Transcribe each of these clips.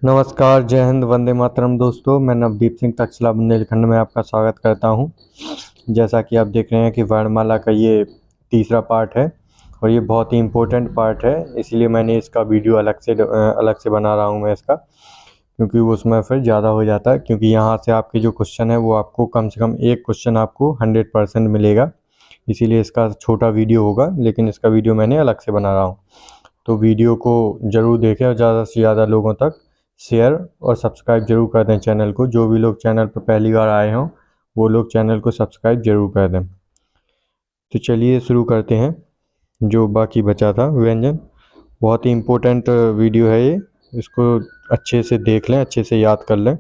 नमस्कार, जय हिंद, वंदे मातरम दोस्तों। मैं नवदीप सिंह तक्षशिला बुंदेलखंड में आपका स्वागत करता हूं। जैसा कि आप देख रहे हैं कि वर्णमाला का ये तीसरा पार्ट है और ये बहुत ही इम्पोर्टेंट पार्ट है, इसलिए मैंने इसका वीडियो अलग से बना रहा हूं मैं इसका, क्योंकि वो उसमें फिर ज़्यादा हो जाता है। क्योंकि यहाँ से आपके जो क्वेश्चन है वो आपको कम से कम एक क्वेश्चन आपको 100% मिलेगा, इसीलिए इसका छोटा वीडियो होगा, लेकिन इसका वीडियो मैंने अलग से बना रहा हूँ। तो वीडियो को ज़रूर देखें और ज़्यादा से ज़्यादा लोगों तक शेयर और सब्सक्राइब जरूर कर दें चैनल को। जो भी लोग चैनल पर पहली बार आए हों वो लोग चैनल को सब्सक्राइब जरूर कर दें। तो चलिए शुरू करते हैं। जो बाकी बचा था व्यंजन, बहुत ही इम्पोर्टेंट वीडियो है ये, इसको अच्छे से देख लें, अच्छे से याद कर लें,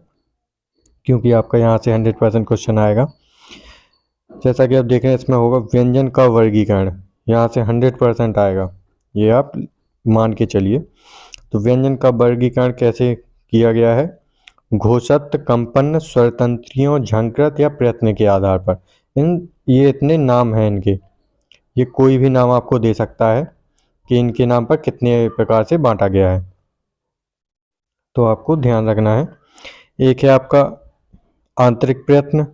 क्योंकि आपका यहाँ से 100% क्वेश्चन आएगा। जैसा कि आप देख रहे हैं इसमें होगा व्यंजन का वर्गीकरण, यहाँ से 100% आएगा, ये आप मान के चलिए। तो व्यंजन का वर्गीकरण कैसे किया गया है? घोषत, कंपन, स्वरतंत्रियों, झंकृत या प्रयत्न के आधार पर। ये इतने नाम हैं इनके, ये कोई भी नाम आपको दे सकता है कि इनके नाम पर कितने प्रकार से बांटा गया है, तो आपको ध्यान रखना है। एक है आपका आंतरिक प्रयत्न,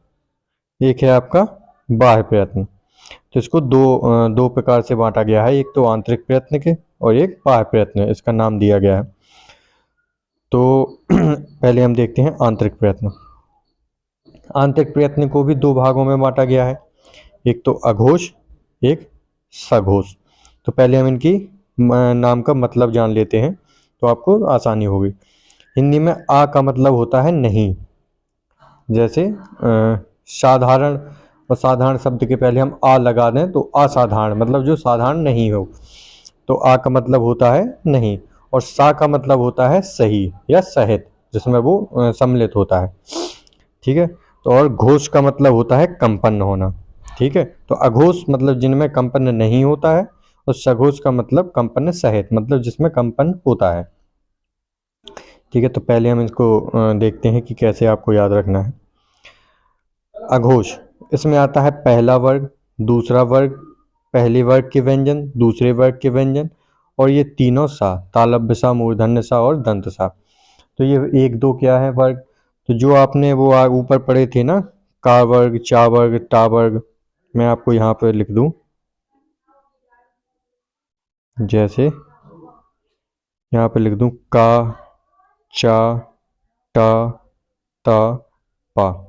एक है आपका बाह्य प्रयत्न। तो इसको दो प्रकार से बांटा गया है, एक तो आंतरिक प्रयत्न के और एक बाह्य प्रयत्न, इसका नाम दिया गया है। तो पहले हम देखते हैं आंतरिक प्रयत्न। आंतरिक प्रयत्न को भी दो भागों में बांटा गया है, एक तो अघोष, एक सघोष। तो पहले हम इनकी नाम का मतलब जान लेते हैं, तो आपको आसानी होगी। हिंदी में आ का मतलब होता है नहीं, जैसे साधारण, और साधारण शब्द के पहले हम आ लगा दें तो असाधारण, मतलब जो साधारण नहीं हो। तो आ का मतलब होता है नहीं, और सा का मतलब होता है सही या सहित, जिसमें वो सम्मिलित होता है। ठीक है। तो और घोष का मतलब होता है कंपन होना। ठीक है। तो अघोष मतलब जिनमें कंपन नहीं होता है, और सघोष का मतलब कंपन सहित, मतलब जिसमें कंपन होता है। ठीक है। तो पहले हम इसको देखते हैं कि कैसे आपको याद रखना है। अघोष, इसमें आता है पहला वर्ग, दूसरा वर्ग, पहले वर्ग के व्यंजन, दूसरे वर्ग के व्यंजन, और ये तीनों सा, तालव्य सा, मूर्धन्य सा और दंत सा। तो ये एक दो क्या है वर्ग? तो जो आपने वो ऊपर पढ़े थे ना, का वर्ग, चा वर्ग, टा वर्ग, मैं आपको यहाँ पर लिख दूं, जैसे यहाँ पे लिख दूं का, चा, टा, ता, पा।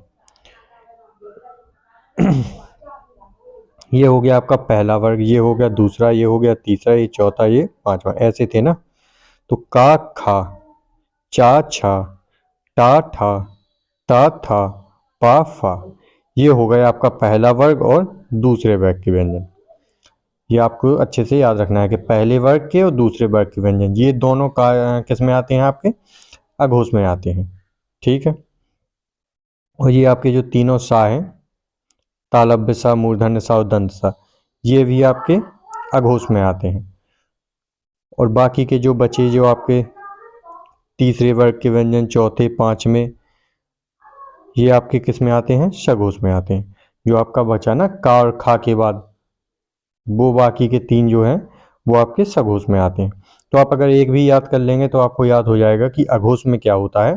ये हो गया आपका पहला वर्ग, ये हो गया दूसरा, ये हो गया तीसरा, ये चौथा, ये पांचवा, ऐसे थे ना। तो का, खा, चा, छा, टा, ठा, ता, था, पा, फा, ये हो गया आपका पहला वर्ग और दूसरे वर्ग के व्यंजन। ये आपको अच्छे से याद रखना है कि पहले वर्ग के और दूसरे वर्ग के व्यंजन ये दोनों का किस में आते हैं? आपके अघोष में आते हैं। ठीक है। और ये आपके जो तीनों सा हैं, तालव्य सा, मूर्धन्य सा और दंत सा, ये भी आपके अघोष में आते हैं। और बाकी के जो बचे, जो आपके तीसरे वर्ग के व्यंजन, चौथे, पांचवें, ये आपके किस में आते हैं? सघोष में आते हैं। जो आपका बचा ना का और खा के बाद, वो बाकी के तीन जो हैं वो आपके सघोष में आते हैं। तो आप अगर एक भी याद कर लेंगे तो आपको याद हो जाएगा कि अघोष में क्या होता है।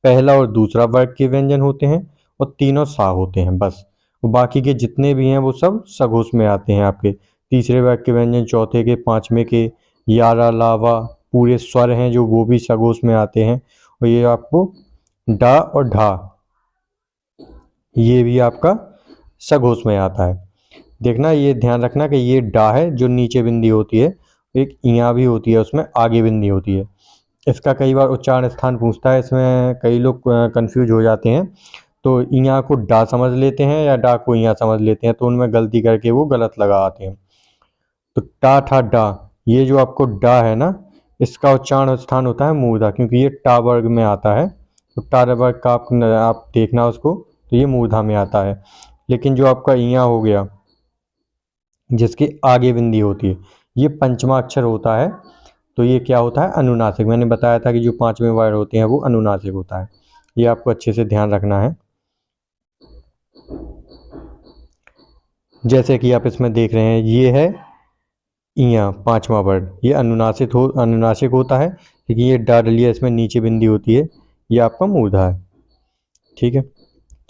पहला और दूसरा वर्ग के व्यंजन होते हैं और तीनों सा होते हैं बस। वो बाकी के जितने भी हैं वो सब सघोष में आते हैं आपके। तीसरे वर्ग के व्यंजन, चौथे के, पांचवें के, यारा, लावा, पूरे स्वर हैं जो, वो भी सघोष में आते हैं। और ये आपको डा और ढा, ये भी आपका सघोष में आता है। देखना, ये ध्यान रखना कि ये डा है जो नीचे बिंदी होती है, एक इया भी होती है, उसमें आगे बिंदी होती है। इसका कई बार उच्चारण स्थान पूछता है, इसमें कई लोग कंफ्यूज हो जाते हैं, तो इया को डा समझ लेते हैं या डा को इया समझ लेते हैं, तो उनमें गलती करके वो गलत लगा आते हैं। तो टा, ठा, डा, ये जो आपको डा है ना, इसका उच्चारण स्थान होता है मूर्धा, क्योंकि ये टा वर्ग में आता है। तो टा वर्ग का आप देखना उसको, तो ये मूर्धा में आता है। लेकिन जो आपका इया हो गया, जिसके आगे बिंदी होती है, ये पंचमा अक्षर होता है, तो ये क्या होता है? अनुनासिक। मैंने बताया था कि जो पांचवें वर्ड होते हैं वो अनुनासिक होता है। ये आपको अच्छे से ध्यान रखना है। जैसे कि आप इसमें देख रहे हैं, ये है इया पांचवा वर्ग ये अनुनासिक होता है, क्योंकि ये डाडलिया इसमें नीचे बिंदी होती है, ये आपका मूर्धा है। ठीक है,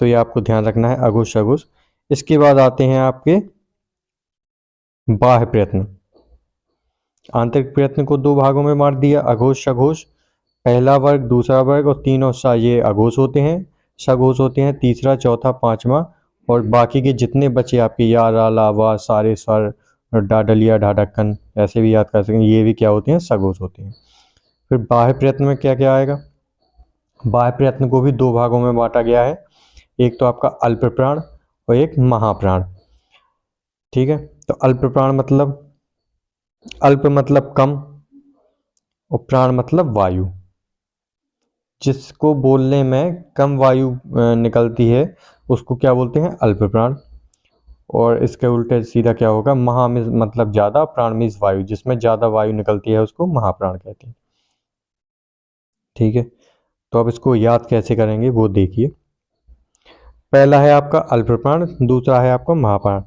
तो ये आपको ध्यान रखना है अघोष सघोष। इसके बाद आते हैं आपके बाह्य प्रयत्न। आंतरिक प्रयत्न को दो भागों में बांट दिया, अघोष सघोष। पहला वर्ग, दूसरा वर्ग और तीनों सा ये अघोष होते हैं, सघोष होते हैं, तीसरा चौथा पांचवा और बाकी के जितने बचे आपके या रा ला वा सारे स्वर डाडलिया ढाढक्कन ऐसे भी याद कर सकें, ये भी क्या होते हैं, सघोष होते हैं। फिर बाह्य प्रयत्न में क्या क्या आएगा, बाह्य प्रयत्न को भी दो भागों में बांटा गया है, एक तो आपका अल्प प्राण और एक महाप्राण। ठीक है, तो अल्प प्राण मतलब, अल्प मतलब कम और प्राण मतलब वायु। जिसको बोलने में कम वायु निकलती है उसको क्या बोलते हैं, अल्प प्राण। और इसके उल्टे सीधा क्या होगा, महा में मतलब ज़्यादा, प्राण में वायु, जिसमें ज़्यादा वायु निकलती है उसको महाप्राण कहते हैं। ठीक है, तो अब इसको याद कैसे करेंगे वो देखिए। पहला है आपका अल्प प्राण, दूसरा है आपका महाप्राण।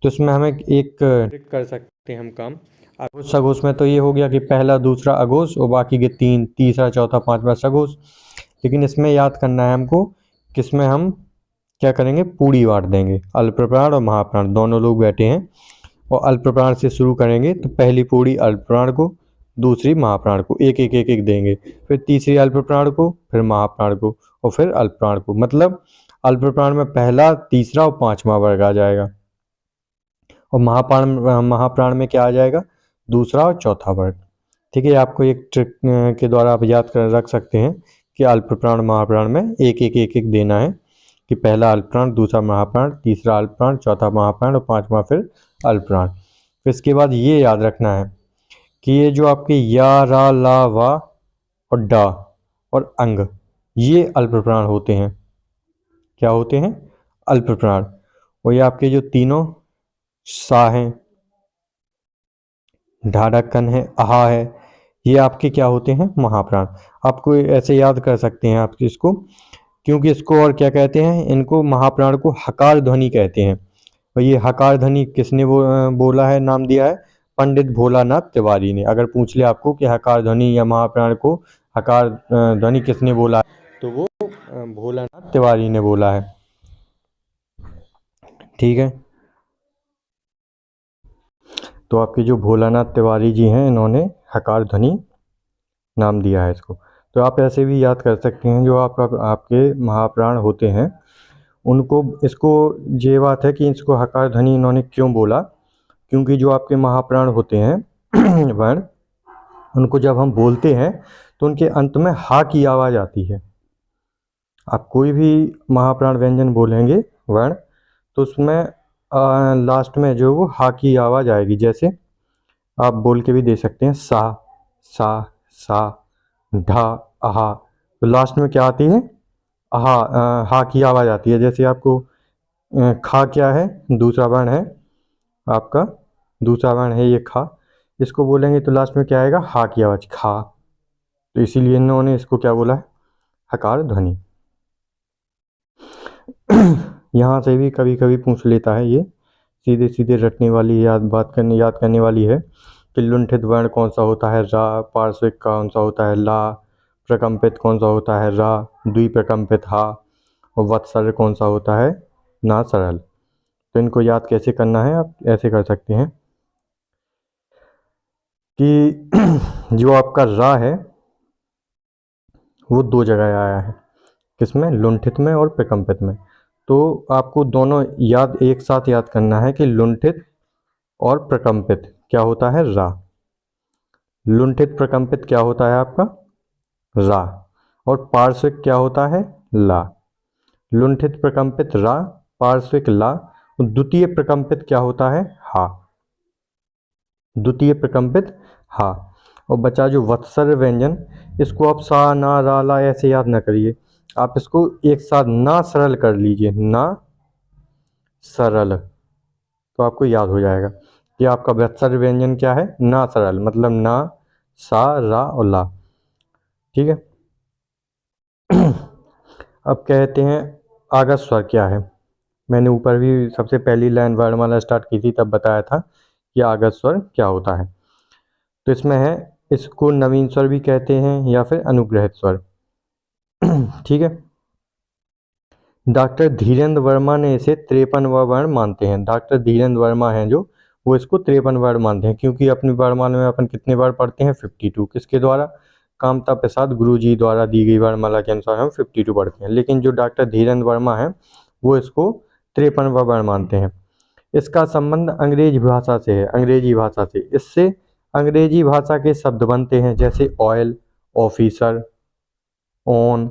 तो इसमें हमें एक ट्रिक कर सकते हैं हम काम। अघोष सघोष में तो ये हो गया कि पहला दूसरा अघोष और बाकी के तीन, तीसरा चौथा पांचवा सघोष। लेकिन इसमें याद करना है हमको, किसमें हम क्या करेंगे, पूरी बांट देंगे। अल्प प्राण और महाप्राण दोनों लोग बैठे हैं और अल्प प्राण से शुरू करेंगे, तो पहली पूरी अल्प प्राण को, दूसरी महाप्राण को, एक एक एक एक देंगे। फिर तीसरी अल्प प्राण को, फिर महाप्राण को और फिर अल्प प्राण को। मतलब अल्प प्राण में पहला, तीसरा और पांचवा वर्ग आ जाएगा और महाप्राण में क्या आ जाएगा, दूसरा और चौथा वर्ग। ठीक है, आपको एक ट्रिक के द्वारा आप याद कर रख सकते हैं कि अल्प प्राण महाप्राण में एक एक एक एक देना है, कि पहला अल्प प्राण, दूसरा महाप्राण, तीसरा अल्प प्राण, चौथा महाप्राण और पांचवा फिर अल्प प्राण। फिर इसके बाद ये याद रखना है कि ये जो आपके या रा ला वा और डा और अंग, ये अल्प प्राण होते हैं। क्या होते हैं, अल्प प्राण। और ये आपके जो तीनों सा हैं, ढाढक्कन है, आहा है, ये आपके क्या होते हैं, महाप्राण। आपको ऐसे याद कर सकते हैं आप इसको, क्योंकि इसको और क्या कहते हैं, इनको महाप्राण को हकार ध्वनि कहते हैं। और ये हकार ध्वनि किसने बोला है, नाम दिया है, पंडित भोलानाथ तिवारी ने। अगर पूछ ले आपको कि हकार ध्वनि या महाप्राण को हकार ध्वनि किसने बोला है, तो वो भोलानाथ तिवारी ने बोला है। ठीक है, तो आपके जो भोलानाथ तिवारी जी हैं, इन्होंने हकार ध्वनि नाम दिया है इसको। तो आप ऐसे भी याद कर सकते हैं, जो आपके महाप्राण होते हैं उनको, इसको ये बात है कि इसको हकार ध्वनि इन्होंने क्यों बोला, क्योंकि जो आपके महाप्राण होते हैं वर्ण, उनको जब हम बोलते हैं तो उनके अंत में हा की आवाज़ आती है। आप कोई भी महाप्राण व्यंजन बोलेंगे वर्ण, तो उसमें लास्ट में जो वो हा की आवाज़ आएगी। जैसे आप बोल के भी दे सकते हैं, सा सा सा, ढा, आहा, तो लास्ट में क्या आती है, आहा, हा की आवाज़ आती है। जैसे आपको खा क्या है, दूसरा वर्ण है आपका, दूसरा वर्ण है ये खा, इसको बोलेंगे तो लास्ट में क्या आएगा, हा की आवाज़, खा। तो इसीलिए इन्होंने इसको क्या बोला है, हकार ध्वनि। यहाँ से भी कभी कभी पूछ लेता है, ये सीधे सीधे रटने वाली याद करने वाली है कि लुंठित वर्ण कौन सा होता है, रा, पार्श्विक कौन सा होता है, ला, प्रकंपित कौन सा होता है, रा, द्विप्रकंपित हा, और वत्सर कौन सा होता है, ना सरल। तो इनको याद कैसे करना है, आप ऐसे कर सकते हैं कि जो आपका रा है वो दो जगह आया है, किसमें, लुंठित में और प्रकंपित में। तो आपको दोनों एक साथ याद करना है कि लुंठित और प्रकंपित क्या होता है, रा। लुंठित प्रकंपित क्या होता है आपका, रा। और पार्श्विक क्या होता है, ला। लुंठित प्रकंपित रा, पार्श्विक ला। और द्वितीय प्रकंपित क्या होता है, हा। द्वितीय प्रकंपित हा। और बचा जो वत्सर व्यंजन, इसको आप सा ना रा ला ऐसे याद ना करिए, आप इसको एक साथ ना सरल कर लीजिए, ना सरल, तो आपको याद हो जाएगा कि आपका वत्सर व्यंजन क्या है, ना सरल, मतलब ना, सा, रा और ला। ठीक है। अब कहते हैं आगस स्वर क्या है। मैंने ऊपर भी सबसे पहली लाइन वर्णमाला स्टार्ट की थी तब बताया था कि आगत स्वर क्या होता है। तो इसमें है, इसको नवीन स्वर भी कहते हैं या फिर अनुग्रहित स्वर। ठीक है। डॉक्टर धीरेन्द्र वर्मा ने इसे 53वां वर्ण मानते हैं। डॉक्टर धीरेन्द्र वर्मा हैं जो, वो इसको 53 वर्ण मानते हैं, क्योंकि अपनी वर्णमाला में अपन कितने वर्ण पढ़ते हैं? 52। किसके द्वारा? कामता प्रसाद गुरु जी द्वारा दी गई वर्णमाला के अनुसार हम 52 पढ़ते हैं। लेकिन जो डॉक्टर धीरेन्द्र वर्मा हैं वो इसको 53वां वर्ण मानते हैं। इसका संबंध अंग्रेजी भाषा से है, अंग्रेजी भाषा से। इससे अंग्रेजी भाषा के शब्द बनते हैं, जैसे ऑयल, ऑफिसर, ऑन,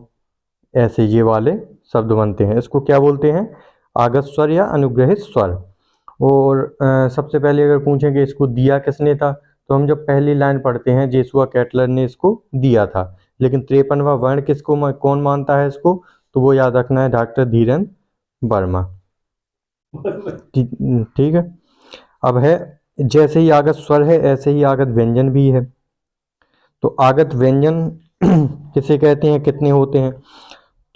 ऐसे ये वाले शब्द बनते हैं। इसको क्या बोलते हैं? आगत स्वर या अनुग्रहित स्वर। और सबसे पहले अगर पूछें कि इसको दिया किसने था, तो हम जब पहली लाइन पढ़ते हैं जेसुआ कैटलर ने इसको दिया था। लेकिन 53वां वर्ण किसको कौन मानता है इसको? तो वो याद रखना है, डॉक्टर धीरेन्द्र वर्मा। ठीक है। अब है, जैसे ही आगत स्वर है ऐसे ही आगत व्यंजन भी है। तो आगत व्यंजन किसे कहते हैं, कितने होते हैं?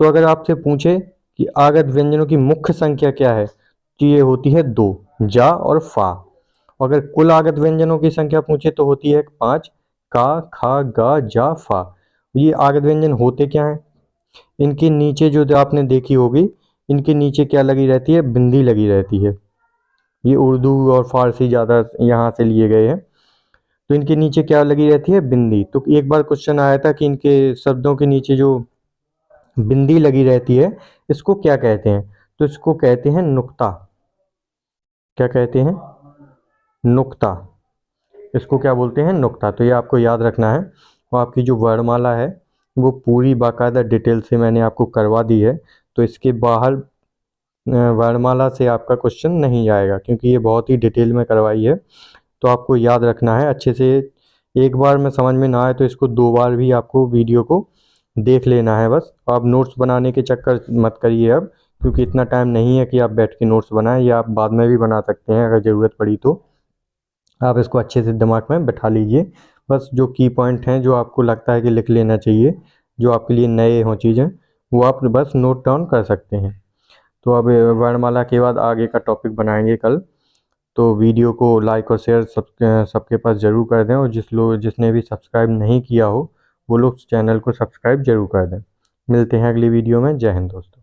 तो अगर आपसे पूछे कि आगत व्यंजनों की मुख्य संख्या क्या है, तो ये होती है 2, जा और फा। अगर कुल आगत व्यंजनों की संख्या पूछे तो होती है 5, का, खा, गा, जा, फा। ये आगत व्यंजन होते क्या हैं? इनके नीचे जो आपने देखी होगी, इनके नीचे क्या लगी रहती है? बिंदी लगी रहती है। ये उर्दू और फारसी ज़्यादा यहाँ से लिए गए हैं। तो इनके नीचे क्या लगी रहती है? बिंदी। तो एक बार क्वेश्चन आया था कि इनके शब्दों के नीचे जो बिंदी लगी रहती है इसको क्या कहते हैं? तो इसको कहते हैं नुक्ता। क्या कहते हैं? नुक्ता। इसको क्या बोलते हैं? नुक्ता। तो ये आपको याद रखना है। और आपकी जो वर्णमाला है वो पूरी बाकायदा डिटेल से मैंने आपको करवा दी है, तो इसके बाहर वर्णमाला से आपका क्वेश्चन नहीं आएगा, क्योंकि ये बहुत ही डिटेल में करवाई है। तो आपको याद रखना है अच्छे से। एक बार में समझ में ना आए तो इसको 2 बार भी आपको वीडियो को देख लेना है बस। आप नोट्स बनाने के चक्कर मत करिए अब, क्योंकि इतना टाइम नहीं है कि आप बैठ के नोट्स बनाएं, या आप बाद में भी बना सकते हैं अगर ज़रूरत पड़ी तो। आप इसको अच्छे से दिमाग में बैठा लीजिए। बस जो की पॉइंट हैं जो आपको लगता है कि लिख लेना चाहिए, जो आपके लिए नए हों चीज़ें, वो आप बस नोट डाउन कर सकते हैं। तो अब वर्णमाला के बाद आगे का टॉपिक बनाएंगे कल। तो वीडियो को लाइक और शेयर सबके पास ज़रूर कर दें, और जिसने भी सब्सक्राइब नहीं किया हो वो लोग चैनल को सब्सक्राइब जरूर कर दें। मिलते हैं अगली वीडियो में। जय हिंद दोस्तों।